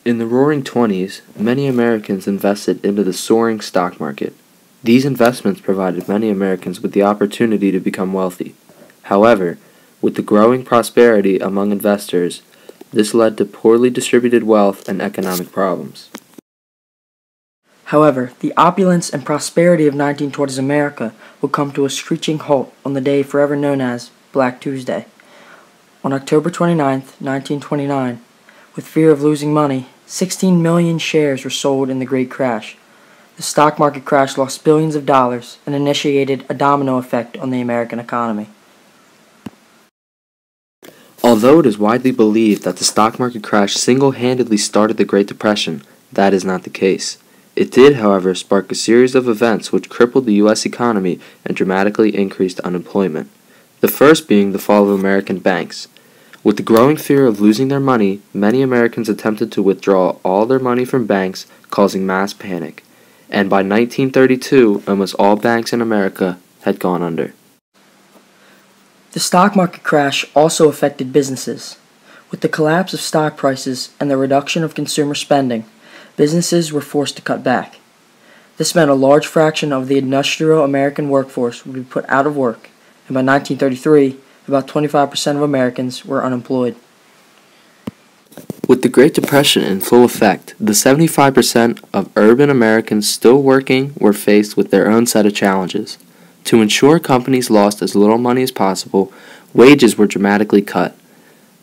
In the Roaring Twenties, many Americans invested into the soaring stock market. These investments provided many Americans with the opportunity to become wealthy. However, with the growing prosperity among investors, this led to poorly distributed wealth and economic problems. However, the opulence and prosperity of 1920s America would come to a screeching halt on the day forever known as Black Tuesday. On October 29, 1929, with fear of losing money, 16 million shares were sold in the Great Crash. The stock market crash lost billions of dollars and initiated a domino effect on the American economy. Although it is widely believed that the stock market crash single-handedly started the Great Depression, that is not the case. It did, however, spark a series of events which crippled the U.S. economy and dramatically increased unemployment. The first being the fall of American banks. With the growing fear of losing their money, many Americans attempted to withdraw all their money from banks, causing mass panic. And by 1932, almost all banks in America had gone under. The stock market crash also affected businesses. With the collapse of stock prices and the reduction of consumer spending, businesses were forced to cut back. This meant a large fraction of the industrial American workforce would be put out of work, and by 1933, about 25% of Americans were unemployed. With the Great Depression in full effect, the 75% of urban Americans still working were faced with their own set of challenges. To ensure companies lost as little money as possible, wages were dramatically cut.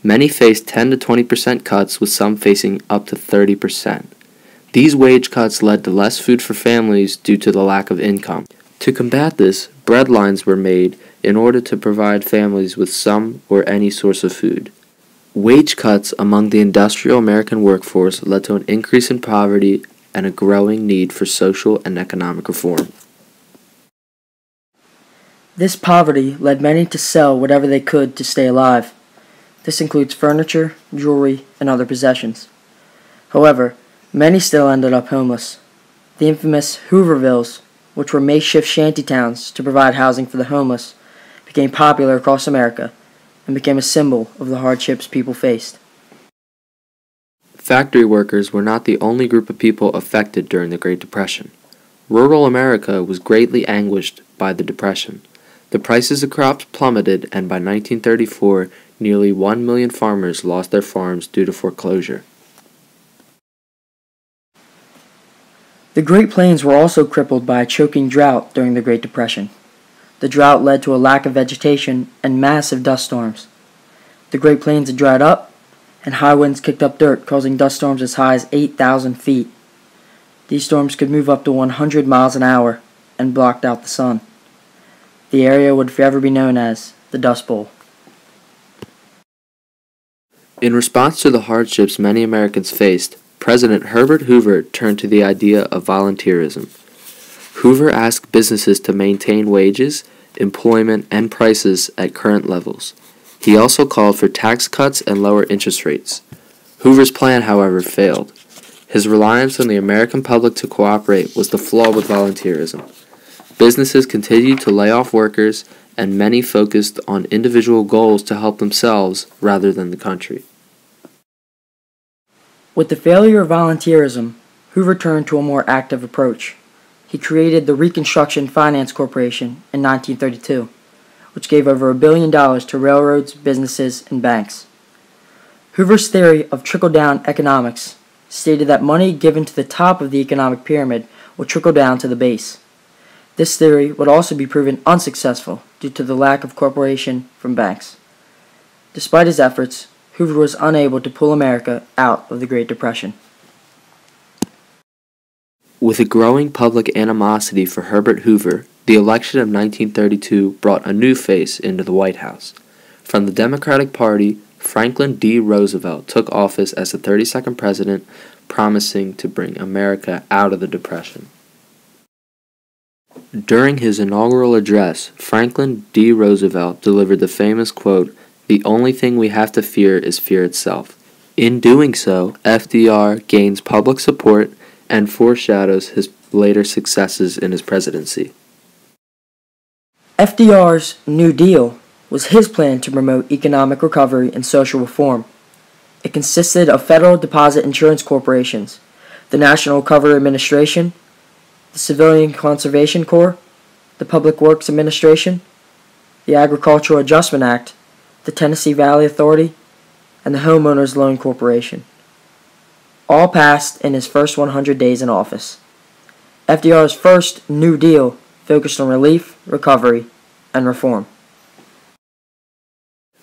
Many faced 10 to 20% cuts, with some facing up to 30%. These wage cuts led to less food for families due to the lack of income. To combat this, bread lines were made in order to provide families with some or any source of food. Wage cuts among the industrial American workforce led to an increase in poverty and a growing need for social and economic reform. This poverty led many to sell whatever they could to stay alive. This includes furniture, jewelry, and other possessions. However, many still ended up homeless. The infamous Hoovervilles, which were makeshift shantytowns to provide housing for the homeless, became popular across America and became a symbol of the hardships people faced. Factory workers were not the only group of people affected during the Great Depression. Rural America was greatly anguished by the Depression. The prices of crops plummeted, and by 1934, nearly 1 million farmers lost their farms due to foreclosure. The Great Plains were also crippled by a choking drought during the Great Depression. The drought led to a lack of vegetation and massive dust storms. The Great Plains had dried up, and high winds kicked up dirt, causing dust storms as high as 8,000 feet. These storms could move up to 100 miles an hour and blocked out the sun. The area would forever be known as the Dust Bowl. In response to the hardships many Americans faced, President Herbert Hoover turned to the idea of volunteerism. Hoover asked businesses to maintain wages, employment, and prices at current levels. He also called for tax cuts and lower interest rates. Hoover's plan, however, failed. His reliance on the American public to cooperate was the flaw with volunteerism. Businesses continued to lay off workers, and many focused on individual goals to help themselves rather than the country. With the failure of volunteerism, Hoover turned to a more active approach. He created the Reconstruction Finance Corporation in 1932, which gave over $1 billion to railroads, businesses, and banks. Hoover's theory of trickle-down economics stated that money given to the top of the economic pyramid would trickle down to the base. This theory would also be proven unsuccessful due to the lack of cooperation from banks. Despite his efforts, Hoover was unable to pull America out of the Great Depression. With a growing public animosity for Herbert Hoover, the election of 1932 brought a new face into the White House. From the Democratic Party, Franklin D. Roosevelt took office as the 32nd president, promising to bring America out of the Depression. During his inaugural address, Franklin D. Roosevelt delivered the famous quote, "The only thing we have to fear is fear itself." In doing so, FDR gains public support and foreshadows his later successes in his presidency. FDR's New Deal was his plan to promote economic recovery and social reform. It It consisted of federal deposit insurance corporations, the National Recovery Administration, the Civilian Conservation Corps, the Public Works Administration, the Agricultural Adjustment Act, the Tennessee Valley Authority, and the Homeowners Loan Corporation. All passed in his first 100 days in office. FDR's first New Deal focused on relief, recovery, and reform.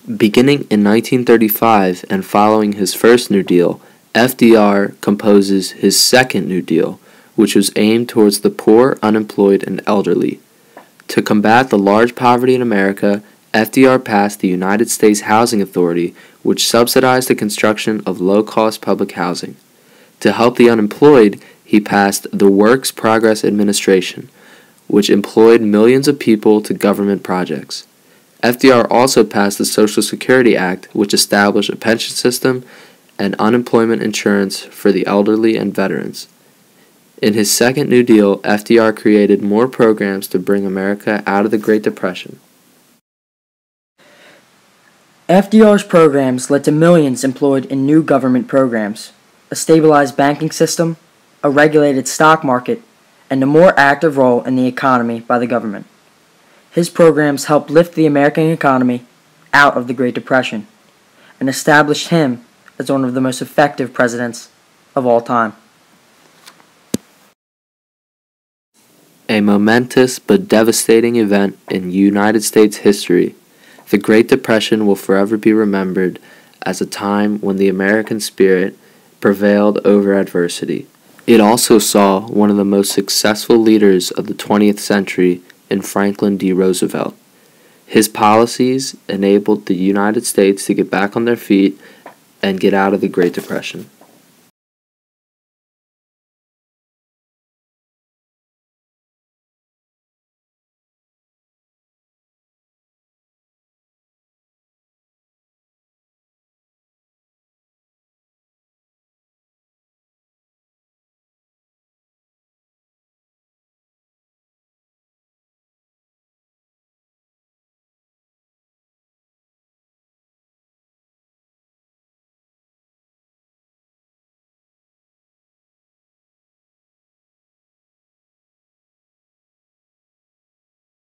Beginning in 1935 and following his first New Deal, FDR composes his second New Deal, which was aimed towards the poor, unemployed, and elderly. To combat the large poverty in America, FDR passed the United States Housing Authority, which subsidized the construction of low-cost public housing. To help the unemployed, he passed the Works Progress Administration, which employed millions of people to government projects. FDR also passed the Social Security Act, which established a pension system and unemployment insurance for the elderly and veterans. In his second New Deal, FDR created more programs to bring America out of the Great Depression. FDR's programs led to millions employed in new government programs, a stabilized banking system, a regulated stock market, and a more active role in the economy by the government. His programs helped lift the American economy out of the Great Depression and established him as one of the most effective presidents of all time. A momentous but devastating event in United States history, the Great Depression will forever be remembered as a time when the American spirit prevailed over adversity. It also saw one of the most successful leaders of the 20th century in Franklin D. Roosevelt. His policies enabled the United States to get back on their feet and get out of the Great Depression.